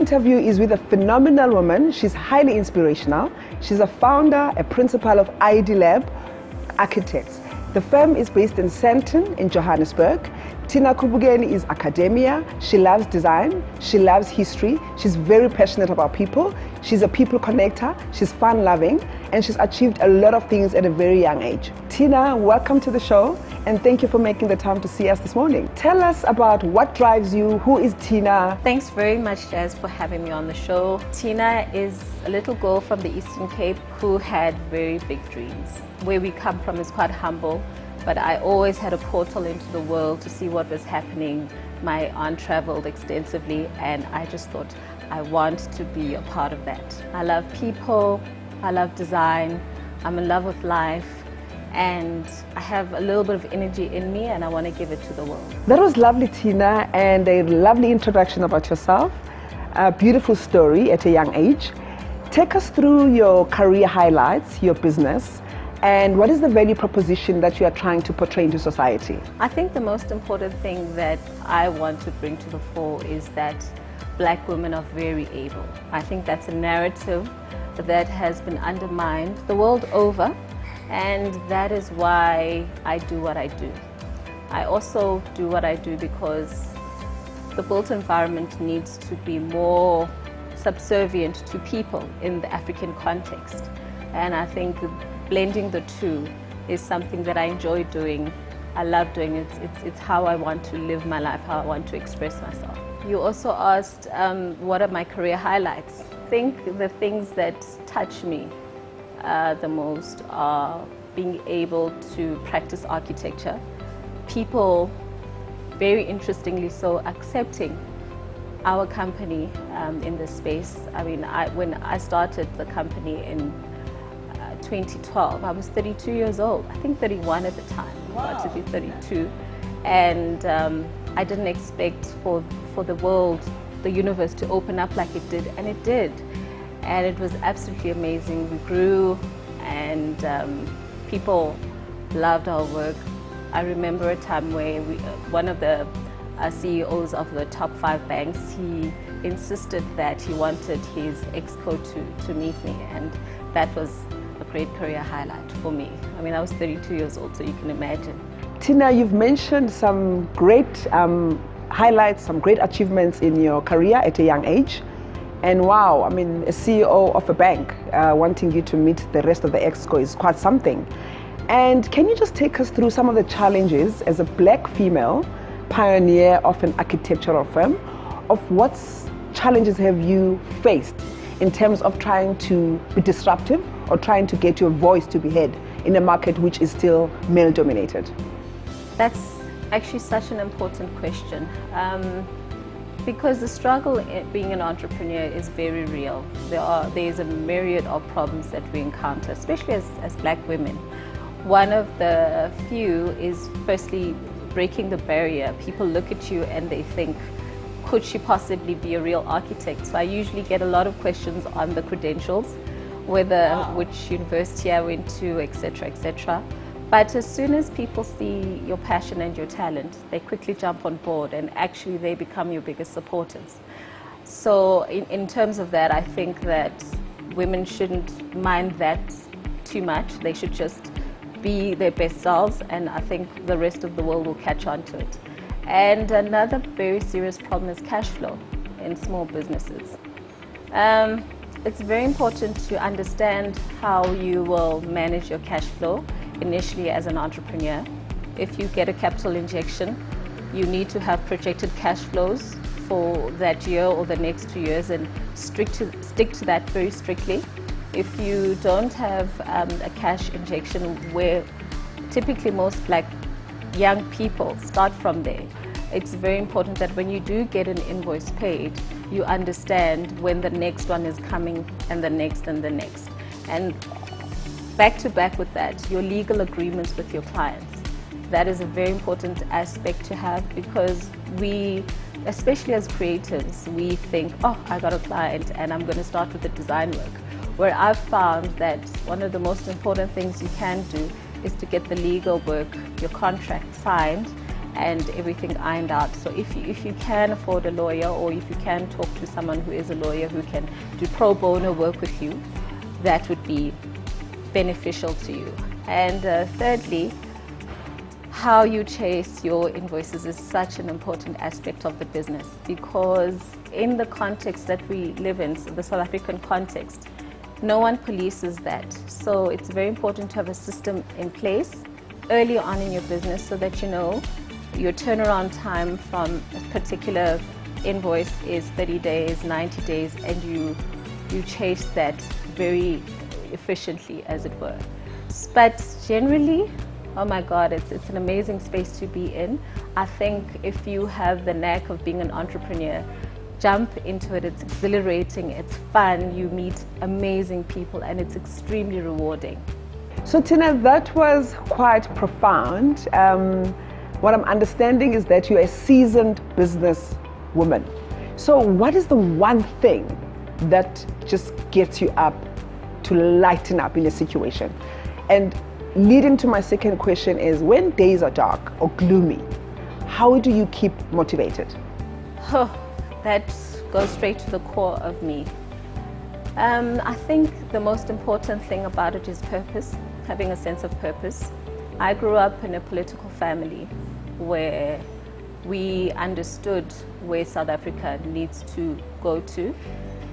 interview is with a phenomenal woman. She's highly inspirational. She's a founder, a principal of ID Lab Architects. The firm is based in Sandton in Johannesburg. Tina Kubugeni is academia. She loves design. She loves history. She's very passionate about people. She's a people connector. She's fun-loving, and she's achieved a lot of things at a very young age. Tina, welcome to the show, and thank you for making the time to see us this morning. Tell us about what drives you. Who is Tina? Thanks very much, Jazz, for having me on the show. Tina is a little girl from the Eastern Cape who had very big dreams. Where we come from is quite humble, but I always had a portal into the world to see what was happening. My aunt traveled extensively, and I just thought I want to be a part of that. I love people, I love design, I'm in love with life, and I have a little bit of energy in me, and I want to give it to the world. That was lovely, Tina, and a lovely introduction about yourself. A beautiful story at a young age. Take us through your career highlights, your business, and what is the value proposition that you are trying to portray into society? I think the most important thing that I want to bring to the fore is that Black women are very able. I think that's a narrative that has been undermined the world over, and that is why I do what I do. I also do what I do because the built environment needs to be more subservient to people in the African context, and I think blending the two is something that I enjoy doing. I love doing it. It's how I want to live my life, how I want to express myself. You also asked what are my career highlights. I think the things that touch me the most are being able to practice architecture. People, very interestingly so, accepting our company in this space. I mean, when I started the company in 2012, I was 32 years old. I think 31 at the time. Wow. About to be 32, and I didn't expect for the world, the universe, to open up like it did, and it did, and it was absolutely amazing. We grew, and people loved our work. I remember a time where one of the CEOs of the top 5 banks, he insisted that he wanted his exco to meet me, and that was a great career highlight for me. I mean, I was 32 years old, so you can imagine. Tina, you've mentioned some great highlights, some great achievements in your career at a young age. And wow, I mean, a CEO of a bank wanting you to meet the rest of the exco is quite something. And can you just take us through some of the challenges as a Black female pioneer of an architectural firm? Of what challenges have you faced in terms of trying to be disruptive or trying to get your voice to be heard in a market which is still male dominated? That's actually such an important question, because the struggle in being an entrepreneur is very real. There's a myriad of problems that we encounter, especially as Black women. One of the few is firstly breaking the barrier. People look at you and they think, could she possibly be a real architect? So I usually get a lot of questions on the credentials, whether which university I went to, etc., etc. But as soon as people see your passion and your talent, they quickly jump on board, and actually they become your biggest supporters. So in terms of that, I think that women shouldn't mind that too much. They should just be their best selves, and I think the rest of the world will catch on to it. And another very serious problem is cash flow in small businesses. It's very important to understand how you will manage your cash flow initially as an entrepreneur. If you get a capital injection, you need to have projected cash flows for that year or the next 2 years and stick to that very strictly. If you don't have a cash injection, where typically most Black young people start from there, it's very important that when you do get an invoice paid, you understand when the next one is coming, and the next and the next. And back to back with that, your legal agreements with your clients. That is a very important aspect to have, because we, especially as creatives, we think, oh, I got a client and I'm going to start with the design work. Where I've found that one of the most important things you can do is to get the legal work, your contract signed, and everything ironed out. So if you can afford a lawyer, or if you can talk to someone who is a lawyer who can do pro bono work with you, that would be beneficial to you. And thirdly, how you chase your invoices is such an important aspect of the business, because in the context that we live in, so the South African context, no one polices that. So it's very important to have a system in place early on in your business, so that you know your turnaround time from a particular invoice is 30 days, 90 days, and you chase that very efficiently, as it were. But generally, oh my God, it's an amazing space to be in. I think if you have the knack of being an entrepreneur, jump into it. It's exhilarating, it's fun, you meet amazing people, and it's extremely rewarding. So Tina, that was quite profound. What I'm understanding is that you're a seasoned business woman. So what is the one thing that just gets you up to lighten up in a situation? And leading to my second question is, when days are dark or gloomy, how do you keep motivated? Oh, that goes straight to the core of me. I think the most important thing about it is purpose, having a sense of purpose. I grew up in a political family where we understood where South Africa needs to go to,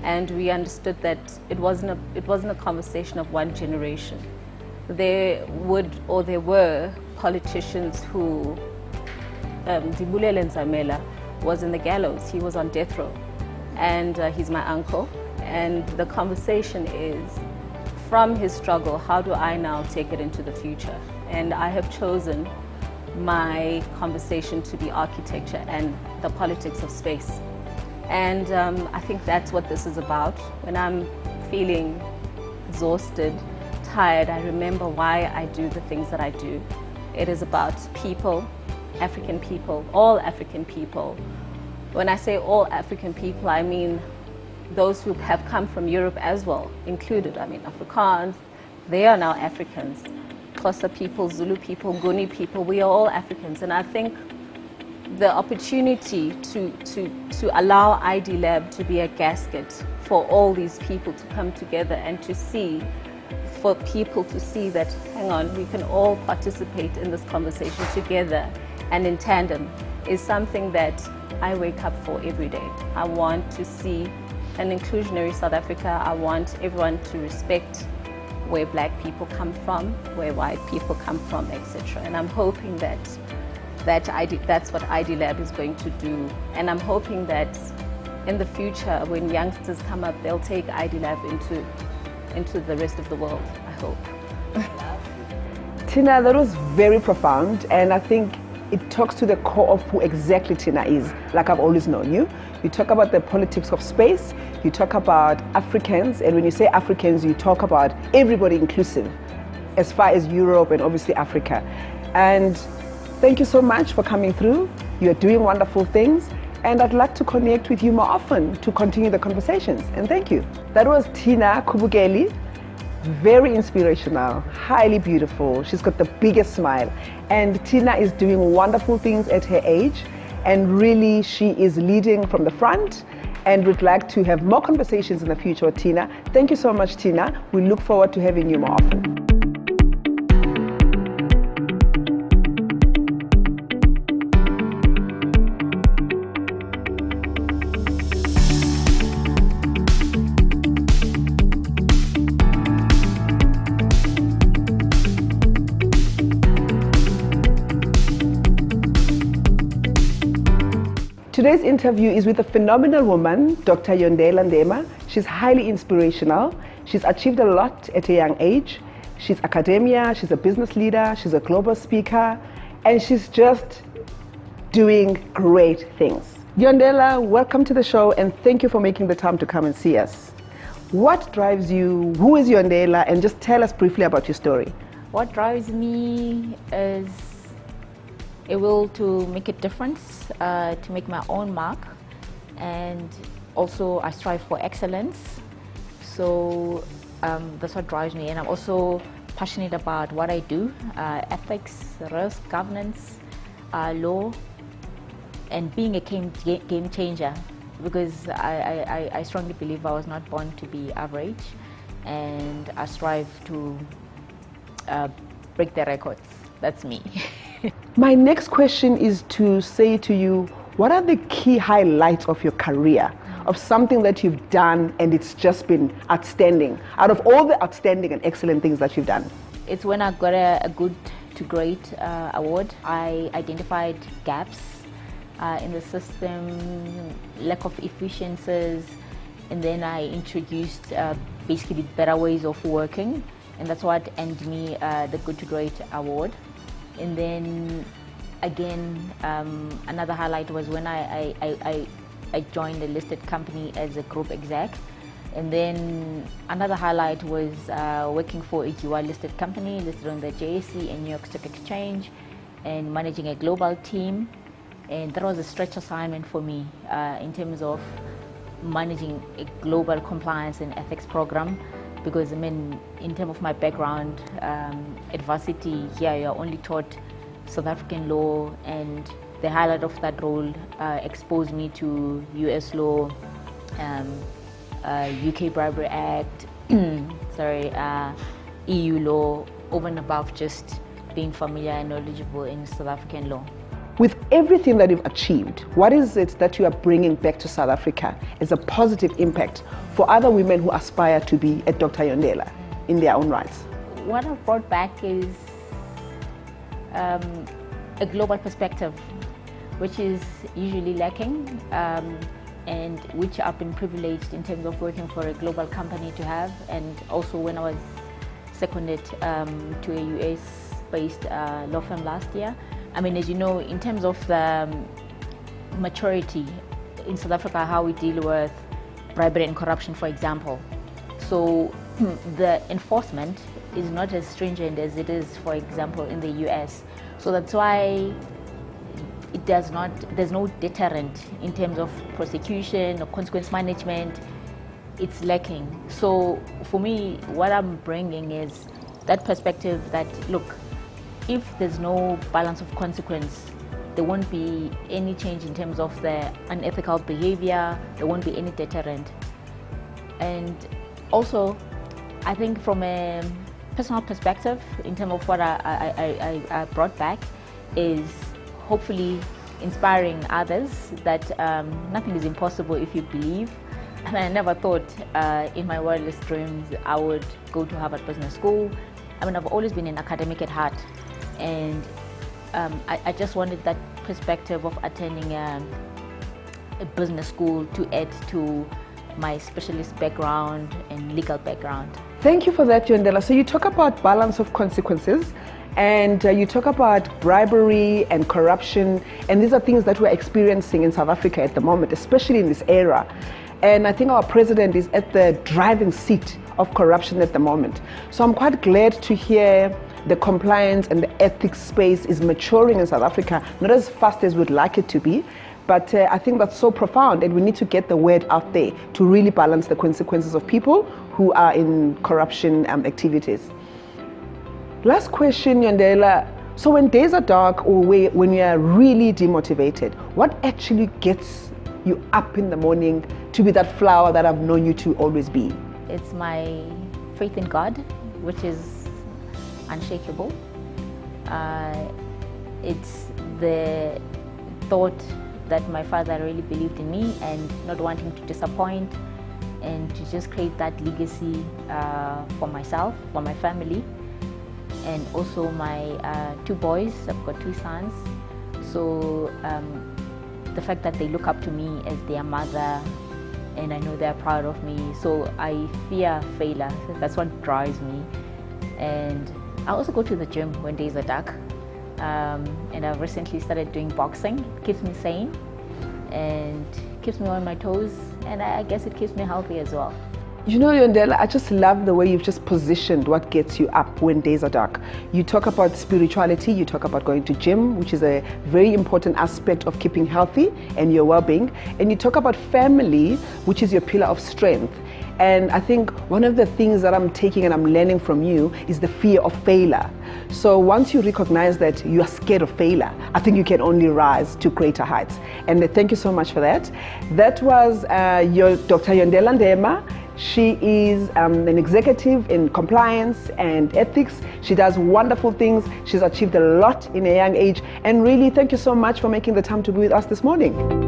and we understood that it wasn't a conversation of one generation. There were politicians who, Dibulele Nzamela was in the gallows, he was on death row, and he's my uncle. And the conversation is, from his struggle, how do I now take it into the future? And I have chosen my conversation to be architecture and the politics of space. And I think that's what this is about. When I'm feeling exhausted, tired, I remember why I do the things that I do. It is about people, African people, all African people. When I say all African people, I mean those who have come from Europe as well, included. I mean, Afrikaans, they are now Africans. Xhosa people, Zulu people, Guni people, we are all Africans. And I think the opportunity to allow ID Lab to be a gasket for all these people to come together and to see, for people to see that, hang on, we can all participate in this conversation together and in tandem, is something that I wake up for every day. I want to see an inclusionary South Africa. I want everyone to respect where black people come from, where white people come from, etc. And I'm hoping that's what ID Lab is going to do. And I'm hoping that in the future, when youngsters come up, they'll take ID Lab into the rest of the world, I hope. Tina, that was very profound, and I think it talks to the core of who exactly Tina is, like I've always known you. You talk about the politics of space, you talk about Africans, and when you say Africans, you talk about everybody inclusive, as far as Europe and obviously Africa. And thank you so much for coming through. You're doing wonderful things, and I'd like to connect with you more often to continue the conversations, and thank you. That was Tina Kubukeli. Very inspirational, highly beautiful. She's got the biggest smile. And Tina is doing wonderful things at her age. And really, she is leading from the front. And we'd like to have more conversations in the future with Tina. Thank you so much, Tina. We look forward to having you more often. Today's interview is with a phenomenal woman, Dr. Yondela Ndema. She's highly inspirational. She's achieved a lot at a young age. She's academia, she's a business leader, she's a global speaker, and she's just doing great things. Yondela, welcome to the show, and thank you for making the time to come and see us. What drives you? Who is Yondela? And just tell us briefly about your story. What drives me is a will to make a difference, to make my own mark, and also I strive for excellence. So that's what drives me, and I'm also passionate about what I do, ethics, risk, governance. law, and being a game changer, because I strongly believe I was not born to be average, and I strive to break the records. That's me. My next question is to say to you, what are the key highlights of your career, of something that you've done and it's just been outstanding, out of all the outstanding and excellent things that you've done? It's when I got a good to great award. I identified gaps in the system, lack of efficiencies, and then I introduced basically better ways of working, and that's what earned me the Good to Great award. And then again, another highlight was when I joined a listed company as a group exec. And then another highlight was working for a UI listed company listed on the JSE and New York Stock Exchange, and managing a global team. And that was a stretch assignment for me in terms of managing a global compliance and ethics program, because I mean, in terms of my background, at varsity here you're only taught South African law, and the highlight of that role exposed me to US law, UK Bribery Act, EU law, over and above just being familiar and knowledgeable in South African law. With everything that you've achieved, what is it that you are bringing back to South Africa as a positive impact for other women who aspire to be a Dr. Yondela in their own rights? What I've brought back is a global perspective, which is usually lacking, and which I've been privileged in terms of working for a global company to have. And also when I was seconded to a US-based law firm last year. I mean, as you know, in terms of the maturity in South Africa, how we deal with bribery and corruption, for example. So the enforcement is not as stringent as it is, for example, in the US. So that's why there's no deterrent in terms of prosecution or consequence management. It's lacking. So for me, what I'm bringing is that perspective that, look, if there's no balance of consequence, there won't be any change in terms of the unethical behavior, there won't be any deterrent. And also, I think from a personal perspective, in terms of what I brought back, is hopefully inspiring others that nothing is impossible if you believe. And I never thought in my wildest dreams I would go to Harvard Business School. I mean, I've always been an academic at heart, and I just wanted that perspective of attending a business school to add to my specialist background and legal background. Thank you for that, Yondela. So you talk about balance of consequences, and you talk about bribery and corruption, and these are things that we're experiencing in South Africa at the moment, especially in this era. And I think our president is at the driving seat of corruption at the moment. So I'm quite glad to hear the compliance and the ethics space is maturing in South Africa, not as fast as we'd like it to be, but I think that's so profound, and we need to get the word out there to really balance the consequences of people who are in corruption activities. Last question, Yondela. So when days are dark or when you are really demotivated, what actually gets you up in the morning to be that flower that I've known you to always be? It's my faith in God, which is unshakable. It's the thought that my father really believed in me and not wanting to disappoint, and to just create that legacy for myself, for my family, and also my two boys. I've got two sons. So the fact that they look up to me as their mother, and I know they're proud of me. So I fear failure. That's what drives me. And I also go to the gym when days are dark. And I've recently started doing boxing. It keeps me sane and keeps me on my toes, and I guess it keeps me healthy as well. You know, Yondela, I just love the way you've just positioned what gets you up when days are dark. You talk about spirituality, you talk about going to gym, which is a very important aspect of keeping healthy and your well-being, and you talk about family, which is your pillar of strength. And I think one of the things that I'm taking and I'm learning from you is the fear of failure. So once you recognize that you are scared of failure, I think you can only rise to greater heights. And thank you so much for that. That was your Dr. Yondela Ndema. She is an executive in compliance and ethics. She does wonderful things. She's achieved a lot in a young age. And really, thank you so much for making the time to be with us this morning.